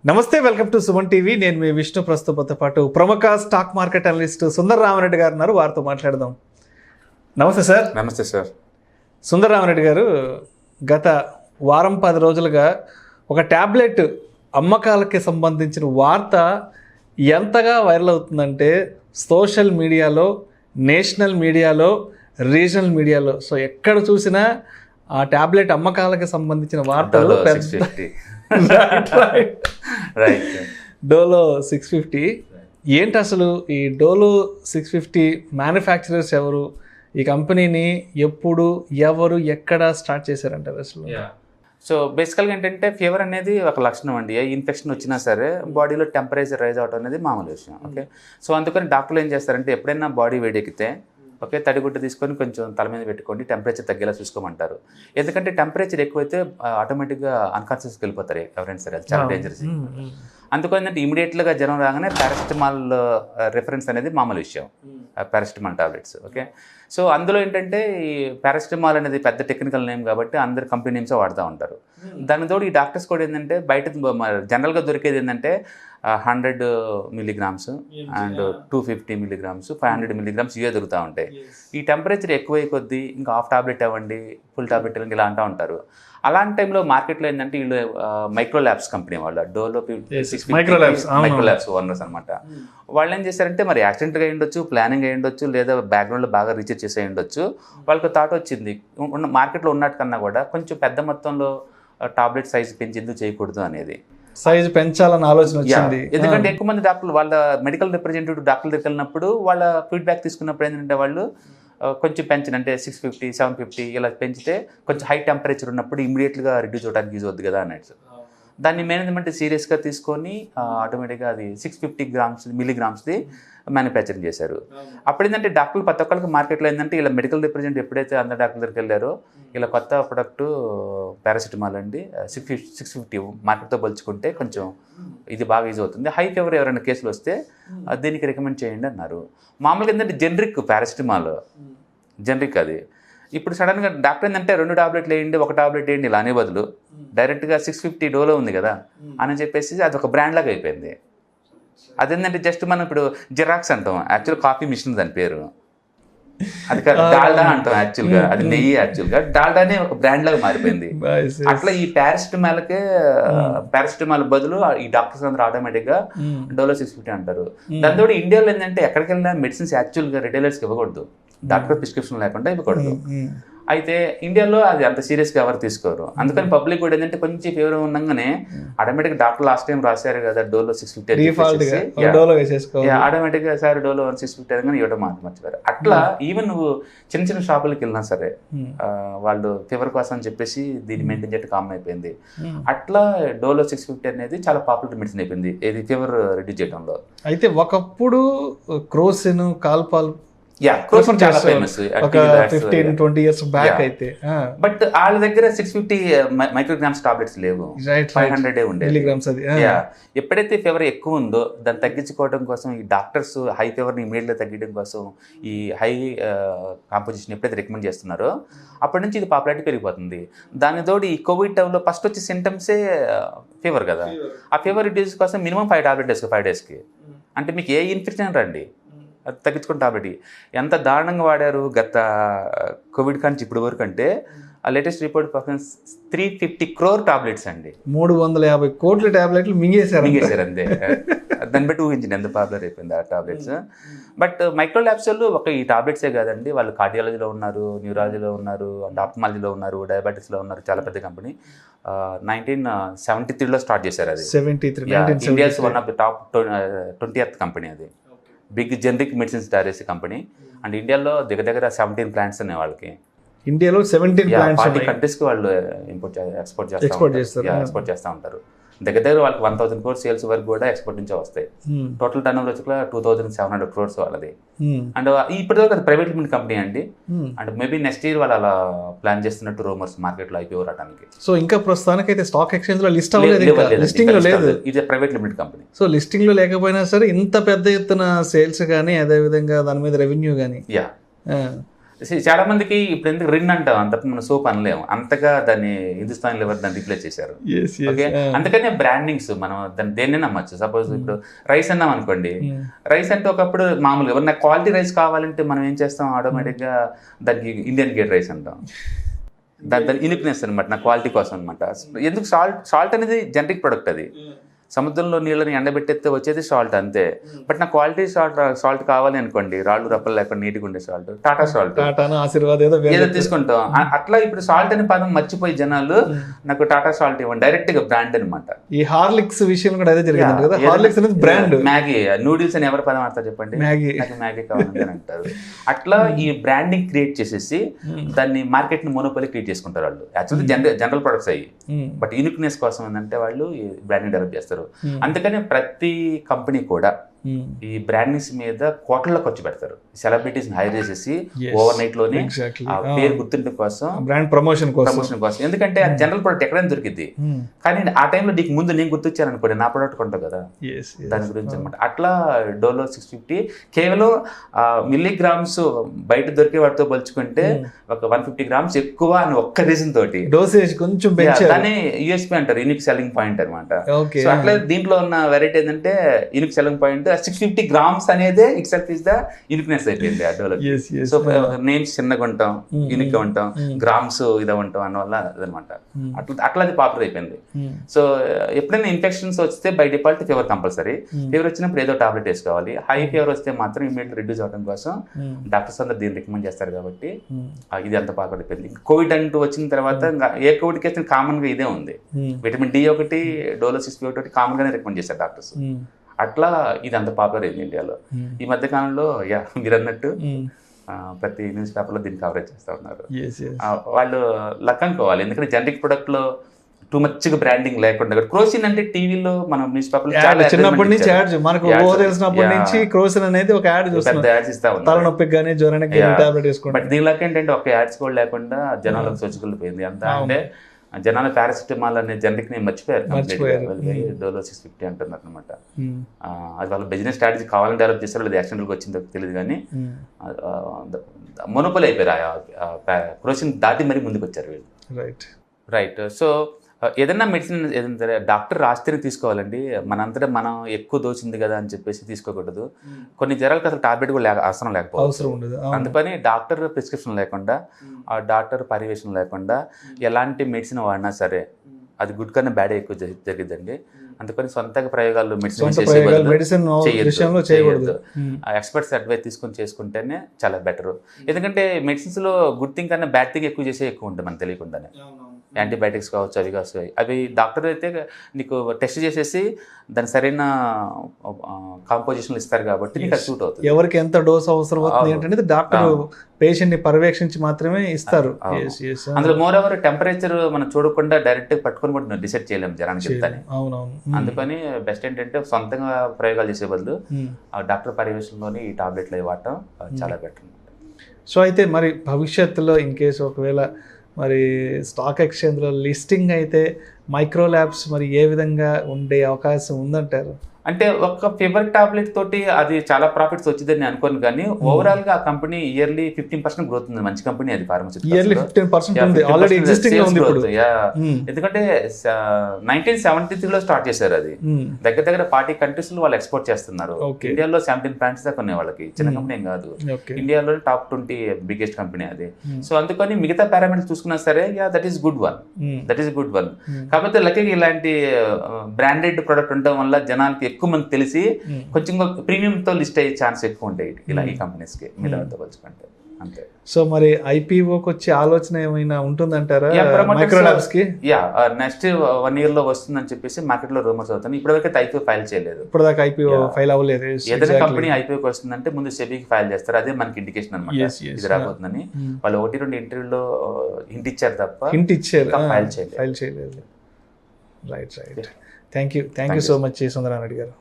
నమస్తే, welcome to Suman TV. నేను మీ విష్ణు. ప్రస్తుతంతో పాటు ప్రముఖ stock market analyst Sundar Rama Reddy గారు ఉన్నారు. వారితో మాట్లాడదాం. నమస్తే సార్. నమస్తే సార్. సుందర్ రామరెడ్డి గారు, గత వారం 10 రోజులుగా ఒక ట్యాబ్లెట్ అమ్మకాలకి సంబంధించిన వార్త ఎంతగా వైరల్ అవుతుందంటే సోషల్ మీడియాలో, నేషనల్ మీడియాలో, రీజనల్ మీడియాలో, సో ఎక్కడ చూసినా ఆ ట్యాబ్లెట్ అమ్మకాలకి సంబంధించిన వార్తలు డోలో 650. ఏంటి అసలు ఈ డోలో 650 మ్యానుఫ్యాక్చరర్స్ ఎవరు, ఈ కంపెనీని ఎప్పుడు, ఎవరు, ఎక్కడ స్టార్ట్ చేశారంటారు అసలు? సో బేసికల్గా ఏంటంటే ఫీవర్ అనేది ఒక లక్షణం అండి. ఏ ఇన్ఫెక్షన్ వచ్చినా సరే బాడీలో టెంపరేచర్ రైజ్ అవడం అనేది మామూలు విషయం. ఓకే, సో అందుకని డాక్టర్లు ఏం చేస్తారంటే ఎప్పుడైనా బాడీ వేడెక్కితే ఓకే తడిగుడ్డ తీసుకొని కొంచెం తల మీద పెట్టుకోండి, టెంపరేచర్ తగ్గేలా చూసుకోమంటారు. ఎందుకంటే టెంపరేచర్ ఎక్కువైతే ఆటోమేటిక్గా అన్కాన్షియస్కి వెళ్ళిపోతారు ఎవరైనా సరే, అది చాలా డేంజరస్. అందుకని ఏంటంటే ఇమీడియట్గా జ్వరం రాగానే పారాసిటమాల్ రిఫరెన్స్ అనేది మామూలు విషయం, పారాసిటమాల్ టాబ్లెట్స్. ఓకే, సో అందులో ఏంటంటే ఈ పారాసిటమాల్ అనేది పెద్ద టెక్నికల్ నేమ్ కాబట్టి అందరు కంపెనీ నేమ్స్ వాడుతూ ఉంటారు. దాని తోడు ఈ డాక్టర్స్ కూడా ఏంటంటే బయట జనరల్గా దొరికేది ఏంటంటే 100 మిల్లీగ్రామ్స్ అండ్ 250 మిల్లీగ్రామ్స్, 500 మిల్లీగ్రామ్స్ ఇవే దొరుకుతూ ఉంటాయి. ఈ టెంపరేచర్ ఎక్కువ కొద్దీ ఇంకా హాఫ్ టాబ్లెట్ ఇవ్వండి, ఫుల్ టాబ్లెట్ ఇవ్వండి ఇలా అంటూ ఉంటారు. అలాంటి టైంలో మార్కెట్లో ఏంటంటే వీళ్ళు మైక్రో ల్యాబ్స్ కంపెనీ వాళ్ళు, డోలో మైక్రో ల్యాబ్స్ ఓనర్స్ అనమాట. వాళ్ళు ఏం చేశారంటే మరి యాక్సిడెంట్గా అయ్యుండొచ్చు, ప్లానింగ్ అయ్యుండొచ్చు, లేదా బ్యాక్గ్రౌండ్లో బాగా రీసెర్చ్ చేసి అయ్యుండొచ్చు. వాళ్ళకి థాట్ వచ్చింది మార్కెట్లో ఉన్నట్టు కన్నా కూడా కొంచెం పెద్ద మొత్తంలో టాబ్లెట్ సైజ్ పెంచి ఎందుకు చేయకూడదు అనేది, సైజ్ పెంచాలని ఆలోచన వచ్చింది. ఎందుకంటే ఎక్కువ మంది డాక్టర్లు వాళ్ళ మెడికల్ రిప్రజెంటేటివ్ డాక్టర్ల దగ్గర వెళ్ళినప్పుడు వాళ్ళ ఫీడ్బ్యాక్ తీసుకున్నప్పుడు ఏంటంటే వాళ్ళు కొంచెం పెంచిన అంటే 650, 750 ఇలా పెంచితే కొంచెం హై టెంపరేచర్ ఉన్నప్పుడు ఇమీడియట్గా రిడ్యూస్ అవడానికి యూజ్ అవుద్ది కదా అన్నట్టు. దాన్ని మేనేజ్మెంట్ సీరియస్గా తీసుకొని ఆటోమేటిక్గా అది 650 మిల్లీగ్రామ్స్ది మ్యానుఫ్యాక్చరింగ్ చేశారు. అప్పుడు ఏంటంటే డాక్టర్లు ప్రతి ఒక్కరికి మార్కెట్లో ఏంటంటే ఇలా మెడికల్ రిప్రజెంటేటివ్ ఎప్పుడైతే అందరు డాక్టర్ దగ్గరికి వెళ్ళారో ఇలా కొత్త ప్రొడక్ట్ పారాసిటమాల్ అండి 650 మార్కెట్తో పోల్చుకుంటే కొంచెం ఇది బాగా యూజ్ అవుతుంది, హై ఫీవర్ ఎవరైనా కేసులు వస్తే దీనికి రికమెండ్ చేయండి అన్నారు. మామూలుగా ఏంటంటే జనరిక్ పారాసిటమాల్ జనరిక్ అది. ఇప్పుడు సడన్గా డాక్టర్ ఏంటంటే 2 టాబ్లెట్లు వేయండి, 1 టాబ్లెట్ వేయండి ఇలా అనే బదులు డైరెక్ట్గా 650 డోలో ఉంది కదా అని చెప్పేసి అది ఒక బ్రాండ్ లాగా అయిపోయింది. అదేంటంటే జస్ట్ మనం ఇప్పుడు జిరాక్స్ అంటాం, యాక్చువల్ కాఫీ మిషన్ దాని పేరు, అది డాల్డా అంటాం యాక్చువల్గా, అది నెయ్యి యాక్చువల్గా డాల్డానే ఒక బ్రాండ్ లాగా మారిపోయింది. అట్లా ఈ పారాసిటమాల్ బదులు ఈ డాక్టర్స్ అందరూ ఆటోమేటిక్గా డోలో 650 అంటారు. దాంతో ఇండియాలో ఏంటంటే ఎక్కడికి వెళ్ళినా మెడిసిన్స్ యాక్చువల్గా రిటైలర్స్కి ఇవ్వకూడదు, డాక్టర్ ప్రిస్క్రిప్షన్ లేకుండా ఇవ్వకూడదు. అయితే ఇండియాలో అది అంత సీరియస్గా ఎవరు తీసుకోరు. అందుకని పబ్లిక్ కూడా ఏంటంటే కొంచెం ఫీవర్ ఉండగానే ఆటోమేటిక్ డాక్టర్ లాస్ట్ టైం రాశారు కదా డోలో 650 ఆటోమేటిక్గా సార్ డోలో 650 అనగానే ఇవ్వడం మర్చిపోయారు. అట్లా ఈవెన్ నువ్వు చిన్న చిన్న షాపులకి వెళ్ళినా సరే వాళ్ళు ఫీవర్ కోసం అని చెప్పేసి దీన్ని మెయింటైన్ చేయడం కామన్ అయిపోయింది. అట్లా డోలో 650 అనేది చాలా పాపులర్ మెడిసిన్ అయిపోయింది ఇది ఫీవర్ రిడ్యూస్ చేయడంలో. అయితే ఒకప్పుడు క్రోసిన్, కాల్పాల్ చాలా ఫేమస్ 15-20 years బ్యాక్ అయితే, బట్ వాళ్ళ దగ్గర 650 మైక్రోగ్రామ్స్ టాబ్లెట్స్ లేవు, 500 ఉండేది. ఎప్పుడైతే ఫీవర్ ఎక్కువ ఉందో దాన్ని తగ్గించుకోవడం కోసం ఈ డాక్టర్స్ హై ఫీవర్ని ఇమీడియట్గా తగ్గించడం కోసం ఈ హై కాంపోజిషన్ ఎప్పుడైతే రికమెండ్ చేస్తున్నారో అప్పటి నుంచి ఇది పాపులారిటీ పెరిగిపోతుంది. దాని తోడు ఈ కోవిడ్ టైంలో ఫస్ట్ వచ్చే సింటమ్సే ఫీవర్ కదా, ఆ ఫీవర్ రిడ్యూస్ కోసం మినిమం 5 టాబ్లెట్ వేసుకో 5 daysకి. అంటే మీకు ఏ ఇన్ఫెక్షన్ రండి అది తగ్గించుకుని టాబ్లెట్ ఎంత దారుణంగా వాడారు గత కోవిడ్ కానీ ఇప్పటి వరకు అంటే ఆ లేటెస్ట్ రిపోర్ట్ ప్రకారం 350 crore టాబ్లెట్స్ అండి, 350 కోట్ల టాబ్లెట్లు మింగేశారు అంతే. దాన్ని బట్టి ఊహించింది ఎంత పాపులర్ అయిపోయింది ఆ టాబ్లెట్స్. బట్ మైక్రో ల్యాబ్స్ వాళ్ళు ఒక ఈ టాబ్లెట్సే కాదండి, వాళ్ళు కార్డియాలజీలో ఉన్నారు, న్యూరాలజీలో ఉన్నారు, అండ్ ఆప్థమాలజీలో ఉన్నారు, డయాబెటిక్స్లో ఉన్నారు. చాలా పెద్ద కంపెనీ. 1973లో స్టార్ట్ చేశారు అది. India's one of the top 20th company అది, బిగ్ జనరిక్ మెడిసిన్స్ తయారు చేసే కంపెనీ. అండ్ ఇండియాలో దగ్గర 17 ప్లాంట్స్ ఉన్నాయి వాళ్ళకి. ఇండియాలో 17 40 కంట్రీస్కి వాళ్ళు ఎక్స్పోర్ట్ చేస్తూ ఉంటారు. దగ్గర వాళ్ళకి 1000 crore సేల్స్ వరకు కూడా ఎక్స్పోర్ట్ నుంచే వస్తాయి. టోటల్ టర్న్ ఓవర్ వచ్చి 2700 crores వాళ్ళది. అండ్ ఇప్పటివరకు అది ప్రైవేట్ లిమిటెడ్ కంపెనీ అండి. అండ్ మేబీ నెక్స్ట్ ఇయర్ వాళ్ళు అలా ప్లాన్ చేస్తున్నట్టు రూమర్స్ మార్కెట్లో IPO రావడానికి. సో ఇంకా ప్రస్తుతానికి అయితే స్టాక్ ఎక్స్చేంజ్ లో లిస్ట్ అవ్వలేదు, లిస్టింగ్ లో లేదు. ఇది private limited company. So listing లో లేకపోయినా సరే ఇంత పెద్ద ఎత్తున సేల్స్ కానీ అదే విధంగా దాని మీద రెవెన్యూ కానీ చాలా మందికి ఇప్పుడు ఎందుకు రిన్ అంటాం, అంత మనం సోప్ అనలేము, అంతగా దాన్ని హిందుస్థాన్ లెవర్ దాన్ని రిప్లేస్ చేశారు. ఓకే, అందుకనే బ్రాండింగ్స్ మనం దాన్ని దేన్నే నమ్మచ్చు. సపోజ్ ఇప్పుడు రైస్ అన్నాం అనుకోండి, రైస్ అంటే ఒకప్పుడు మామూలుగా ఎవరైనా క్వాలిటీ రైస్ కావాలంటే మనం ఏం చేస్తాం, ఆటోమేటిక్గా దానికి ఇండియన్ గేట్ రైస్ అంటాం. దాని యూనిక్నెస్ అనమాట, నా క్వాలిటీ కోసం అనమాట. ఎందుకు సాల్ట్ అనేది జనరిక్ ప్రొడక్ట్, అది సముద్రంలో నీళ్ళని ఎండబెట్టేస్తే వచ్చేది సాల్ట్ అంతే. బట్ నా క్వాలిటీ సాల్ట్ కావాలి అనుకోండి, రాళ్ళు రప్పలు లేకుండా నీట్గా ఉండే సాల్ట్, టాటా సాల్ట్, ఆశీర్వాద్ ఏదో తీసుకుంటాం. అట్లా ఇప్పుడు సాల్ట్ అనే పదం మర్చిపోయి జనాలు నాకు టాటా సాల్ట్ ఇవ్వండి, డైరెక్ట్ గా బ్రాండ్ అనమాట. ఈ హార్లిక్స్ విషయం కూడా అదే జరిగింది కదా, హార్లిక్స్ అనేది బ్రాండ్. మ్యాగీ నూడిల్స్ అని ఎవరు పదం ఆడతారు చెప్పండి, నాకు మ్యాగీ కావాలని అంటారు. అట్లా ఈ బ్రాండింగ్ క్రియేట్ చేసేసి దాన్ని మార్కెట్ ని మోనోపోలీ క్రియేట్ చేసుకుంటారు వాళ్ళు. యాక్చువల్లీ జనరల్ ప్రొడక్ట్స్ అయ్యి, బట్ యూనిక్నెస్ కోసం ఏంటంటే వాళ్ళు ఈ బ్రాండింగ్ డెవలప్ చేస్తారు. అందుకనే ప్రతి కంపెనీ కూడా ఈ బ్రాండింగ్స్ మీద కోట్లలో ఖర్చు పెడతారు. సెలబ్రిటీస్ హైర్ చేసేసి ఓవర్ నైట్ లోనే ఆ పేరు గుర్తింపు కోసం, బ్రాండ్ ప్రమోషన్ కోసం. ఎందుకంటే అది జనరల్ ప్రొడక్ట్ ఎక్కడైనా దొరికింది, కానీ ఆ టైంలో నీకు ముందు నేను గుర్తొచ్చాను అనుకోండి, నా ప్రొడక్ట్ కొంటావు కదా, దాని గురించి అనమాట. అట్లా డోలో 650 కేవలం మిల్లీగ్రామ్స్ బయట దొరికే వాటితో పోల్చుకుంటే ఒక 150 గ్రామ్స్ ఎక్కువ అని ఒక్క రీజన్ తోటి డోసేజ్ కొంచెం దాన్ని యూఎస్పీ అంటారు, యూనిక్ సెల్లింగ్ పాయింట్ అనమాట. సో అట్లా దీంట్లో ఉన్న వెరైటీ ఏంటంటే యూనిక్ సెల్లింగ్ పాయింట్ 650 గ్రామ్స్ అనేది it self is the uniqueness అయిపోయింది ఆ డోలో. సో నేమ్స్ చిన్నగా ఉంటాం, యూనిక్ గా ఉంటాం, గ్రామ్స్ ఇదే ఉంటాం అన్న వల్ల అదనమాట. అట్లా అది పాపులర్ అయిపోయింది. సో ఎప్పుడైనా ఇన్ఫెక్షన్స్ వస్తే by default fever compulsory. Fever వచ్చినప్పుడు ఏదో టాబ్లెట్ వేసుకోవాలి. హై ఫీవర్ వస్తే మాత్రం ఇమీడియట్ రిడ్యూస్ అవడం కోసం డాక్టర్స్ అందరూ దీన్ని రికమెండ్ చేస్తారు. కాబట్టి ఇది అంత పాపులర్ అయిపోయింది. కోవిడ్ అంటూ వచ్చిన తర్వాత ఏ కోవిడ్ కేసు కామన్ గా ఇదే ఉంది. విటమిన్ డి ఒకటి, డోలో 650 ఒకటి కామన్ గానే రికమెండ్ చేస్తారు డాక్టర్స్. అట్లా ఇది అంత పాపులర్ అయింది ఇండియాలో. ఈ మధ్య కాలంలో మీరు అన్నట్టు ప్రతి న్యూస్ పేపర్లో దీన్ని కవరేజ్ చేస్తూ ఉన్నారు. వాళ్ళు లక్ అనుకోవాలి, ఎందుకంటే జనరిక్ ప్రొడక్ట్ లో టూ మచ్గా బ్రాండింగ్ లేకుండా. క్రోసిన్ అంటే టీవీలో మనం న్యూస్ పేపర్ చిన్నప్పటి నుంచి యాడ్, మనకు తెలిసినప్పటి నుంచి క్రోసిన్ అనేది ఒక యాడ్ పెద్ద యాడ్స్ ఇస్తా ఉన్నారు, తలనొప్పికి కానీ జ్వరానికి టాబ్లెట్ వేసుకుంటాం. బట్ దీని లక్ ఏంటంటే ఒక యాడ్స్ కూడా లేకుండా జనాలకు సొచ్చుకెళ్ళిపోయింది అంతా. అంటే జనాల పారాసిటమాల్ అనే జనరిక్ నేమ్ మర్చిపోయారు, డోలో 650 అంటున్నారు అనమాట. అది వాళ్ళ బిజినెస్ స్ట్రాటజీ కావాలని డెవలప్ చేస్తారు, అది యాక్సిడెంట్కి వచ్చిందో తెలియదు, కానీ మోనోపోలీ అయిపోయారు. క్రోసిన్ దాటి మరీ ముందుకు వచ్చారు వీళ్ళు. రైట్. సో ఏదైనా మెడిసిన్ ఏదైనా డాక్టర్ రాస్తేనే తీసుకోవాలండి. మనంతటా మనం ఎక్కువ దోచింది కదా అని చెప్పేసి తీసుకోకూడదు. కొన్ని జ్వరాలకు అసలు టాబ్లెట్ కూడా అవసరం లేకపోవచ్చు. అందుకని డాక్టర్ ప్రిస్క్రిప్షన్ లేకుండా, ఆ డాక్టర్ పర్యవేక్షణ లేకుండా ఎలాంటి మెడిసిన్ వాడినా సరే అది గుడ్ కన్నా బ్యాడ్ ఎక్కువ జరిగిద్దండి. అందుకని సొంతగా ప్రయోగాలు మెడిసిన్ చేయకూడదు. ఎక్స్పర్ట్స్ అడ్వైస్ తీసుకొని చేసుకుంటేనే చాలా బెటర్. ఎందుకంటే మెడిసిన్స్ లో గుడ్ థింగ్ కన్నా బ్యాడ్ థింగ్ ఎక్కువ చేసే ఎక్కువ ఉంటుంది మనకు తెలియకుండానే. యాంటీబయాటిక్స్ కావచ్చు, అవి కావచ్చు, అవి డాక్టర్ అయితే నీకు టెస్ట్ చేసేసి దాని సరైన కాంపోజిషన్ ఇస్తారు కాబట్టి నీకు అది సూట్ అవుతుంది. ఎవరికి ఎంత డోస్ అవసరం అవుతుంది ఏంటంటే డాక్టర్ పేషెంట్ ని పర్యవేక్షించి మాత్రమే ఇస్తారు. అందులో మోర్ ఓవర్ టెంపరేచర్ మనం చూడకుండా డైరెక్ట్ పట్టుకొని కూడా డిసైడ్ చేయలేము జ్వరానికి చెప్తాను. అందుకని బెస్ట్ ఏంటంటే సొంతంగా ప్రయోగాలు చేసే బదులు ఆ డాక్టర్ పర్యవేక్షణలోని ఈ టాబ్లెట్లు అవి వాడటం చాలా బెటర్. సో అయితే మరి భవిష్యత్తులో ఇన్ కేసు ఒకవేళ మరి స్టాక్ ఎక్స్చేంజ్లో లిస్టింగ్ అయితే మైక్రో ల్యాబ్స్ మరి ఏ విధంగా ఉండే అవకాశం ఉందంటారు? అంటే ఒక ఫీవర్ టాబ్లెట్ తోటి అది చాలా ప్రాఫిట్స్ వచ్చిందని అనుకోను, కానీ ఓవరాల్ గా ఆ కంపెనీ ఇయర్లీ 15% గ్రోత్ ఉంది. మంచి కంపెనీ అది, ఎందుకంటే 1973లో స్టార్ట్ చేశారు. అది దగ్గర దగ్గర 40 కంట్రీస్ లో వాళ్ళు ఎక్స్పోర్ట్ చేస్తున్నారు. ఇండియాలో 17 బ్రాంచెస్ దాకా ఉన్నాయి వాళ్ళకి. చిన్న కంపెనీ ఏం కాదు, ఇండియాలో టాప్ 20 బిగ్గెస్ట్ కంపెనీ అది. సో అందుకని మిగతా పారామీటర్స్ చూసుకున్నా సరే దట్ ఈస్ గుడ్ వన్. కాకపోతే లక్కీగా ఇలాంటి బ్రాండెడ్ ప్రొడక్ట్ ఉండడం వల్ల జనాలకి ఎక్కువ మంది తెలిసి కొంచెం ప్రీమియం తో లిస్ట్ అయ్యే ఛాన్స్ ఎక్కువ ఉంటాయి ఇలా ఈ కంపెనీస్ కి మీద పోల్చుకుంటే. అంతే. సో మరి ఐపీఓకి వచ్చే ఆలోచన ఏమైనా ఉంటుందంటారా మైక్రో ల్యాబ్స్ కి? నెక్స్ట్ 1 year లో వస్తుందని చెప్పేసి మార్కెట్ లో రూమర్స్ అవుతుంది. ఇప్పటివరకు ఐపీఓ ఫైల్ చేయలేదు. ఇప్పటిదాకా ఐపీఓ ఫైల్ అవ్వలేదు. ఏదైనా కంపెనీ ఐపీఓకి వస్తుందంటే ముందు సెబీకి ఫైల్ చేస్తారు. అదే మనకి ఇండికేషన్ అనమాట, ఇది రాబోతుందని. వాళ్ళు 1-2 ఇంటర్వ్యూలో హింట్ ఇచ్చారు తప్ప ఫైల్ చేయలేదు. Right. Thank you so much Sundara Reddy గారు.